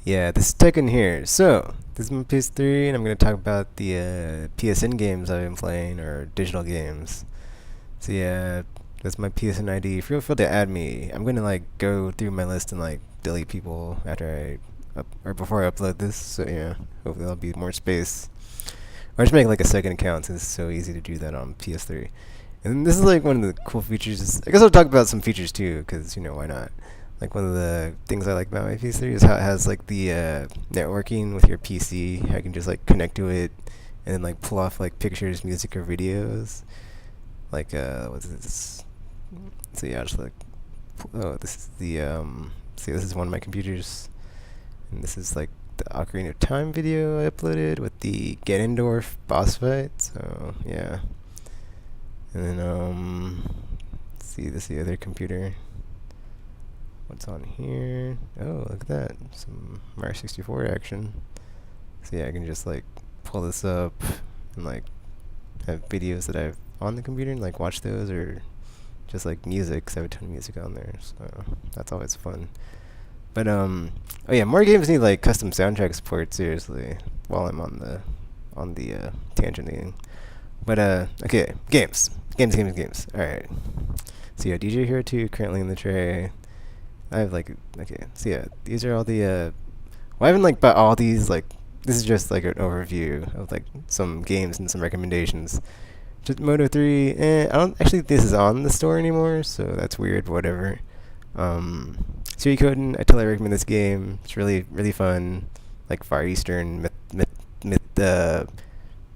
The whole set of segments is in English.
Yeah, this is Tekken here. So, this is my PS3, and I'm going to talk about the PSN games I've been playing, or digital games. So yeah, that's my PSN ID. Feel free to add me. I'm going to like go through my list and like delete people after or before I upload this. So yeah, hopefully there'll be more space. Or just make like a second account since it's so easy to do that on PS3. And this is like one of the cool features. I guess I'll talk about some features too, because why not? Like one of the things I like about my PS3 is how it has like the networking with your PC. How you can just like connect to it and then like pull off like pictures, music, or videos. Like what's this? So yeah, just like this is the see, this is one of my computers, and this is like the Ocarina of Time video I uploaded with the Ganondorf boss fight. So yeah, and then let's see, this is the other computer. What's on here? Oh, look at that, some Mario 64 action. So yeah, I can just like pull this up and like have videos that I've on the computer and like watch those, or just like music, 'cause I have a ton of music on there, so that's always fun. But oh yeah, more games need like custom soundtrack support, seriously, while I'm on the tangenting. But okay, games. All right. So yeah, DJ Hero 2 currently in the tray. I have like, okay, so yeah, these are all the well, I haven't like bought all these, like this is just like an overview of like some games and some recommendations. Just Moto 3, I don't actually think this is on the store anymore, so that's weird, but whatever. Suikoden, I totally recommend this game. It's really, really fun. Like Far Eastern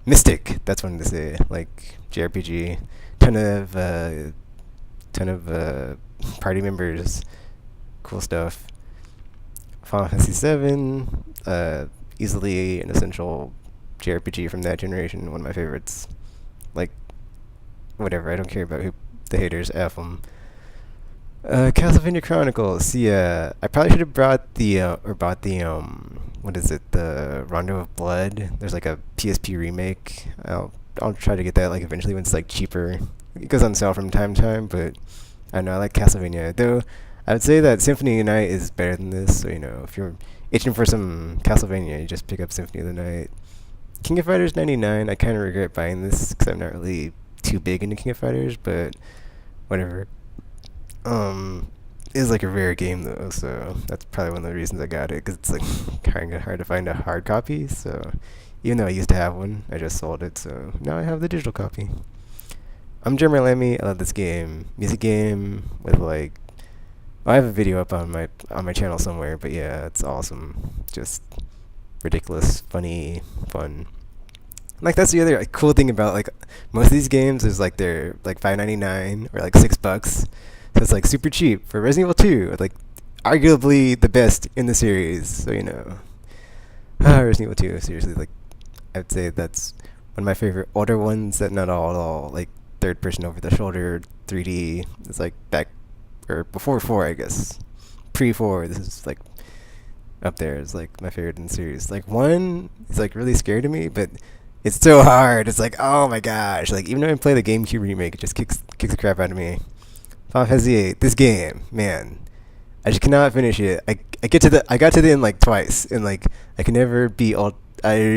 Mystic, that's what I'm to say. Like JRPG. Ton of party members. Cool stuff. Final Fantasy 7, easily an essential JRPG from that generation, one of my favorites. Like, whatever, I don't care about who the haters, F them. Castlevania Chronicles. Yeah, I probably should have brought what is it? The Rondo of Blood. There's like a PSP remake. I'll try to get that like eventually when it's like cheaper. It goes on sale from time to time, but I don't know, I like Castlevania. Though I would say that Symphony of the Night is better than this. So if you're itching for some Castlevania, you just pick up Symphony of the Night. King of Fighters 99. I kind of regret buying this because I'm not really too big into King of Fighters, but whatever. It's like a rare game though, so that's probably one of the reasons I got it, because it's like kind of hard to find a hard copy. So even though I used to have one, I just sold it, so now I have the digital copy. I'm Jeremy Lemmy. I love this game. Music game with like, I have a video up on my channel somewhere, but yeah, it's awesome. Just ridiculous, funny, fun. Like that's the other like, cool thing about like most of these games is like they're like $5.99 or like $6. So it's like super cheap for Resident Evil 2, like arguably the best in the series. So Resident Evil 2, seriously, like I'd say that's one of my favorite older ones. That not all like third person over the shoulder 3D. It's like back or before 4, I guess. Pre 4, this is like up there. It's like my favorite in the series. Like 1 is like really scary to me, but it's so hard. It's like, oh my gosh. Like even when I play the GameCube remake, it just kicks the crap out of me. Final Fantasy 8, this game, man, I just cannot finish it. I got to the end like twice, and like I can never beat I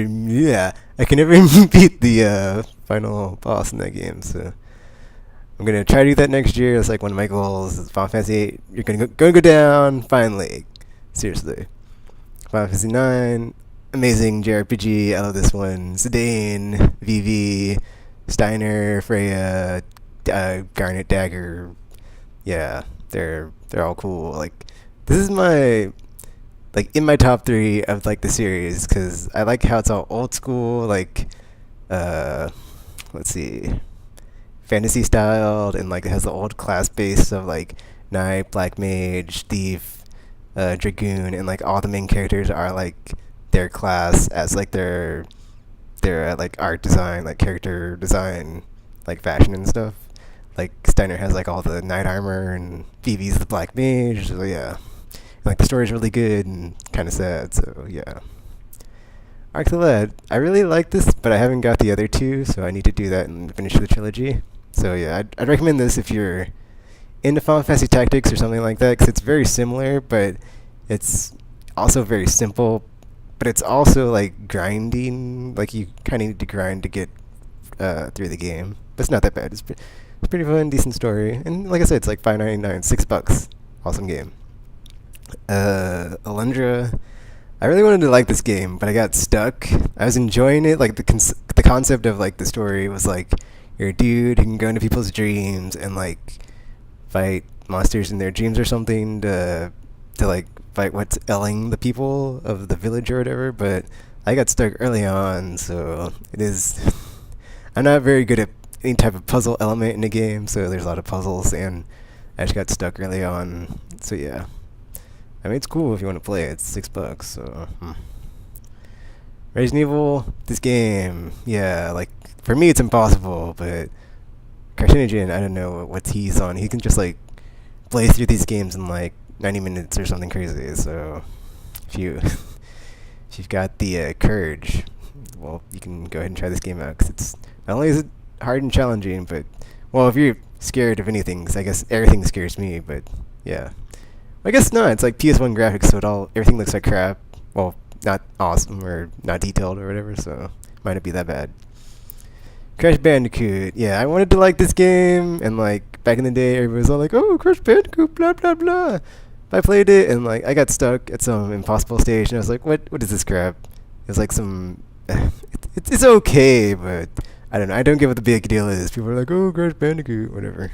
can never beat the final boss in that game. So I'm gonna try to do that next year. That's like one of my goals. Is Final Fantasy 8, you're gonna go down finally. Seriously, Final Fantasy 9, amazing JRPG. I love this one. Zidane, Vivi, Steiner, Freya, Garnet Dagger. Yeah, they're all cool. Like this is my like in my top 3 of like the series, because I like how it's all old school, like let's see, fantasy styled, and like it has the old class base of like knight, black mage, thief, dragoon, and like all the main characters are like their class as like their like art design, like character design, like fashion and stuff. Like Steiner has like all the knight armor, and Vivi's the black mage. So yeah, like the story's really good and kind of sad. So yeah, Arc the Lead. I really like this, but I haven't got the other 2, so I need to do that and finish the trilogy. So yeah, I'd recommend this if you're into Final Fantasy Tactics or something like that, because it's very similar, but it's also very simple, but it's also like grinding. Like you kind of need to grind to get through the game. But it's not that bad. It's pretty fun, decent story, and like I said, it's like $5.99, $6. Awesome game. Alundra. I really wanted to like this game, but I got stuck. I was enjoying it. Like the concept of like the story was like you're a dude who can go into people's dreams and like fight monsters in their dreams or something to like fight what's ailing the people of the village or whatever. But I got stuck early on, so it is. I'm not very good at any type of puzzle element in the game, so there's a lot of puzzles, and I just got stuck early on. So yeah. I mean, it's cool if you want to play it. It's $6, so. Resident Evil, this game, yeah, like, for me it's impossible, but Carcinogen, I don't know what he's on. He can just, like, play through these games in, like, 90 minutes or something crazy, so if you've got the courage, well, you can go ahead and try this game out, because it's, not only is it hard and challenging, but, well, if you're scared of anything, because I guess everything scares me, but, yeah. I guess not. It's like PS1 graphics, so everything looks like crap. Well, not awesome or not detailed or whatever, so might not be that bad. Crash Bandicoot. Yeah, I wanted to like this game, and like back in the day, everybody was all like, "Oh, Crash Bandicoot, blah blah blah." I played it, and like I got stuck at some impossible stage, and I was like, "What? What is this crap?" It's like some. It's okay, but I don't know. I don't get what the big deal is. People are like, "Oh, Crash Bandicoot, whatever."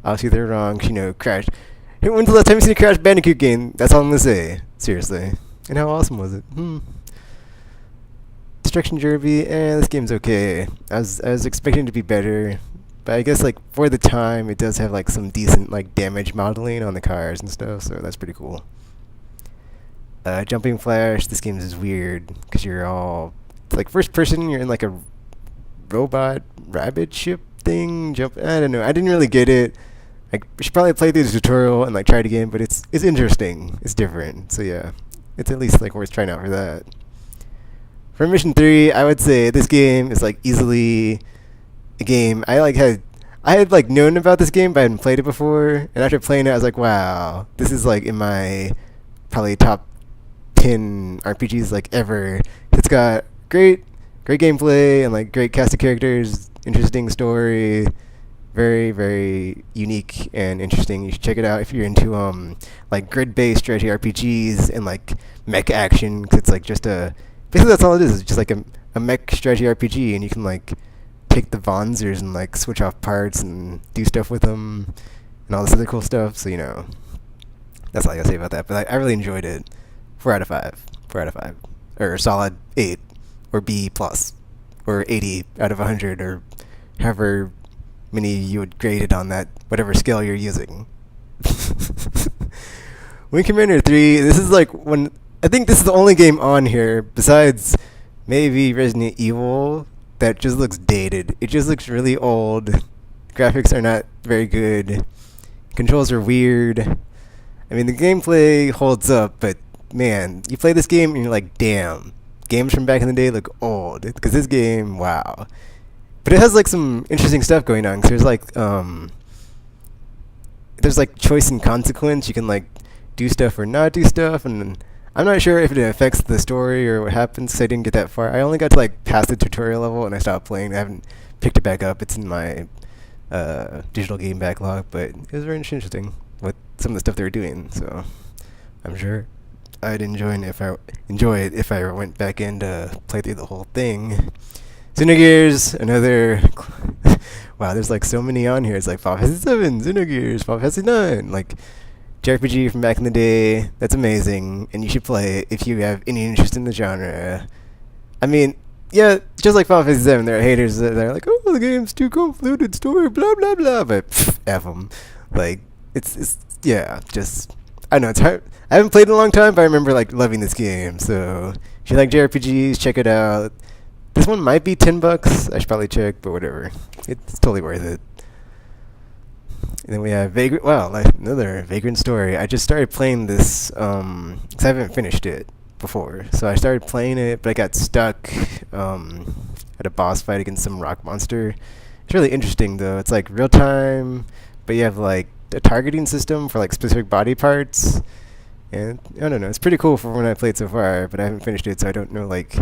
Obviously, they're wrong. Crash. Hey, when's the last time you seen a Crash Bandicoot game? That's all I'm gonna say. Seriously. And how awesome was it? Destruction Derby, this game's okay. I was expecting it to be better, but I guess like for the time, it does have like some decent like damage modeling on the cars and stuff, so that's pretty cool. Jumping Flash, this game is weird because it's like first person. You're in like a robot rabbit ship thing. I don't know. I didn't really get it. I should probably play through the tutorial and like try it again, but it's interesting. It's different. So yeah, it's at least like worth trying out for that. For Mission 3, I would say this game is like easily a game I had like known about this game, but I hadn't played it before. And after playing it, I was like, wow, this is like in my probably top 10 RPGs like ever. It's got great gameplay and like great cast of characters, interesting story. Very, very unique and interesting. You should check it out if you're into like grid-based strategy RPGs and like mech action. 'Cause it's like basically that's all it is. It's just like a mech strategy RPG, and you can like take the Vonzers and like switch off parts and do stuff with them and all this other cool stuff. So that's all I gotta say about that. But I really enjoyed it. 4 out of 5. 4 out of 5, or solid 8, or B plus, or 80 out of 100, or however many you would grade it on that whatever scale you're using. Wing Commander 3, this is like I think this is the only game on here besides maybe Resident Evil that just looks dated. It just looks really old. Graphics are not very good. Controls are weird. I mean, the gameplay holds up, but man, you play this game and you're like, damn, games from back in the day look old. Because this game, wow. But it has like some interesting stuff going on. 'Cause there's like choice and consequence. You can like do stuff or not do stuff, and I'm not sure if it affects the story or what happens. 'Cause I didn't get that far. I only got to like past the tutorial level and I stopped playing. I haven't picked it back up. It's in my digital game backlog, but it was very interesting with some of the stuff they were doing. So I'm sure I'd enjoy it if I went back in to play through the whole thing. Xenogears, another. Wow, there's like so many on here. It's like Final Fantasy 7, Xenogears, Final Fantasy 9, like JRPG from back in the day. That's amazing, and you should play it if you have any interest in the genre. I mean, yeah, just like Final Fantasy 7, there are haters that are like, "Oh, the game's too convoluted, story, blah blah blah," but F them. Like, it's yeah, just I don't know. It's hard. I haven't played in a long time, but I remember like loving this game. So if you like JRPGs, check it out. This one might be $10. I should probably check, but whatever. It's totally worth it. And then we have Vagrant. Wow, like another Vagrant Story. I just started playing this because I haven't finished it before. So I started playing it, but I got stuck at a boss fight against some rock monster. It's really interesting though. It's like real time, but you have like a targeting system for like specific body parts. And I don't know, it's pretty cool for when I played so far, but I haven't finished it, so I don't know like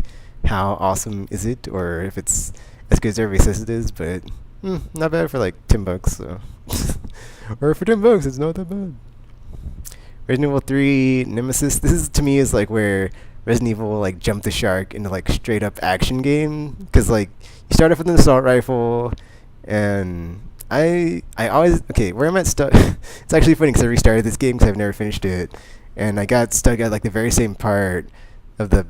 how awesome is it, or if it's as good as everybody says it is. But not bad for like $10. So, or for $10, it's not that bad. Resident Evil 3 Nemesis. This is to me is like where Resident Evil like jumped the shark into like straight up action game, because like you start off with an assault rifle, and I always where I'm at stuck. It's actually funny because I restarted this game because I've never finished it, and I got stuck at like the very same part of the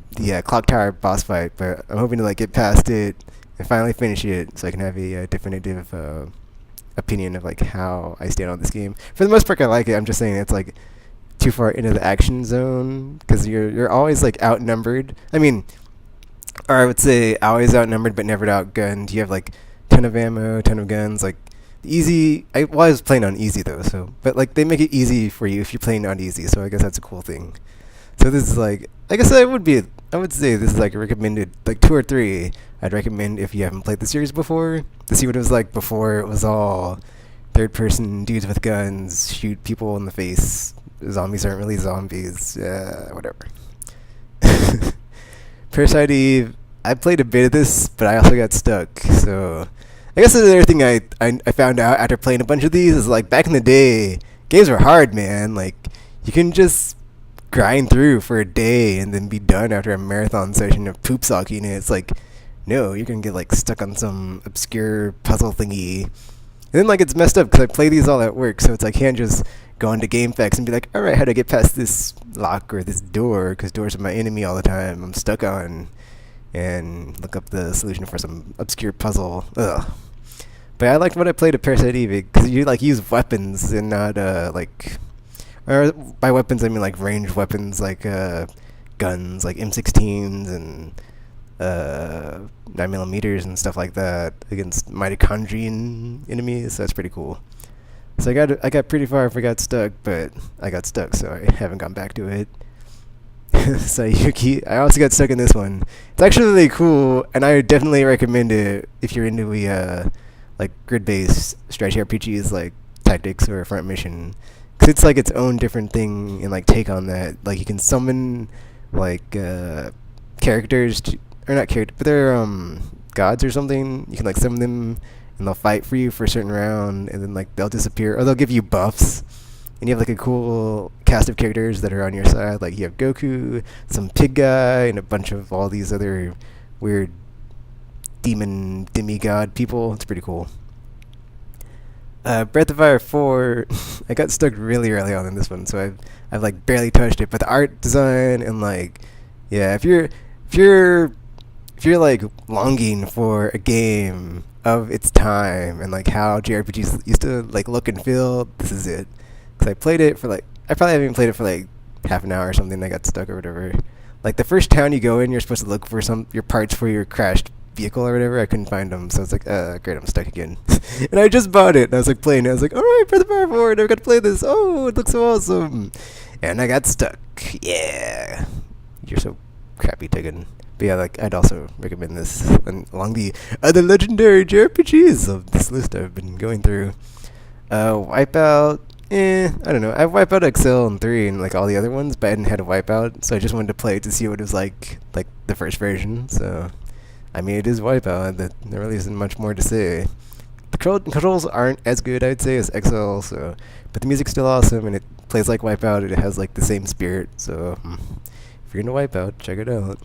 clock tower boss fight. But I'm hoping to like get past it and finally finish it, so I can have a definitive opinion of like how I stand on this game. For the most part, I like it. I'm just saying it's like too far into the action zone, because you're always like outnumbered. I mean, or I would say always outnumbered but never outgunned. You have like ton of ammo, ton of guns. Like easy. I was playing on easy though, so but like they make it easy for you if you're playing on easy. So I guess that's a cool thing. So this is like, I guess I would say this is like a recommended like 2 or 3. I'd recommend if you haven't played the series before, to see what it was like before it was all third person dudes with guns shoot people in the face. Zombies aren't really zombies. Whatever. Parasite Eve. I played a bit of this, but I also got stuck. So I guess the other thing I found out after playing a bunch of these is like back in the day, games were hard, man. Like you can just grind through for a day and then be done after a marathon session of poop socking. And it's like, no, you're gonna get like stuck on some obscure puzzle thingy. And then like it's messed up because I play these all at work, so it's I can't just go into GameFAQs and be like, all right, how do I get past this lock or this door? Because doors are my enemy all the time. I'm stuck on, and look up the solution for some obscure puzzle. Ugh. But I liked what I played at Parasite Eve because you like use weapons and not like, or by weapons I mean like ranged weapons like guns like M16s and 9mm and stuff like that against mitochondrian enemies. So that's pretty cool. So I got pretty far if I got stuck, but I got stuck, so I haven't gone back to it. Sayuki, I also got stuck in this one. It's actually really cool, and I would definitely recommend it if you're into like grid-based strategy RPGs like Tactics or Front Mission, because it's like its own different thing and like take on that. Like you can summon like characters or not characters, but they're gods or something. You can like summon them and they'll fight for you for a certain round, and then like they'll disappear, or they'll give you buffs, and you have like a cool cast of characters that are on your side. Like you have Goku, some pig guy, and a bunch of all these other weird demigod people. It's pretty cool. Breath of Fire 4, I got stuck really early on in this one, so I've like barely touched it. But the art design and like, yeah, if you're like longing for a game of its time and like how JRPGs used to like look and feel, this is it. Because I played it for like, I probably haven't played it for like half an hour or something. I got stuck or whatever. Like the first town you go in, you're supposed to look for your parts for your crashed vehicle or whatever. I couldn't find them, so it's like, great, I'm stuck again. And I just bought it, and I was like playing it. I was like, all right, Breath of Fire 4, I never got to play this. Oh, it looks so awesome. And I got stuck. Yeah, you're so crappy, Tegan. But yeah, like I'd also recommend this along the other legendary JRPGs of this list I've been going through. Wipeout. I don't know. I've Wipeout XL and 3 and like all the other ones, but I hadn't had a Wipeout, so I just wanted to play it to see what it was like the first version. So, I mean, it is Wipeout. There really isn't much more to say. The controls aren't as good, I'd say, as XL. So, but the music's still awesome, and it plays like Wipeout. It has like the same spirit. So, if you're into Wipeout, check it out.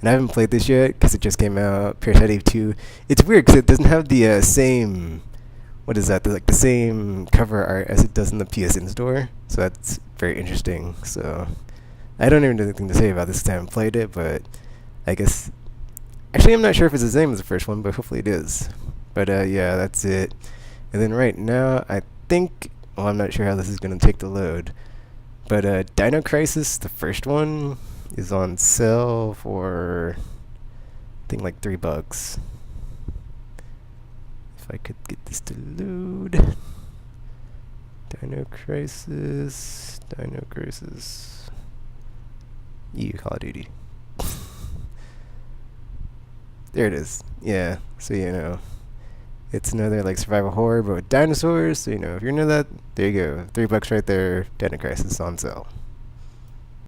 And I haven't played this yet because it just came out. Parasite Eve 2. It's weird because it doesn't have the same. What is that? The same cover art as it does in the PSN store. So that's very interesting. So I don't even have anything to say about this because I haven't played it, but I guess actually I'm not sure if it's the same as the first one, but hopefully it is. But yeah, that's it. And then right now I think, well, I'm not sure how this is gonna take to load, but Dino Crisis, the first one, is on sale for I think like $3. If I could get this to load. Dino Crisis. Call of Duty. There it is. Yeah, so it's another like survival horror but with dinosaurs. So if you're into that, there you go. $3 right there. Dino Crisis on sale.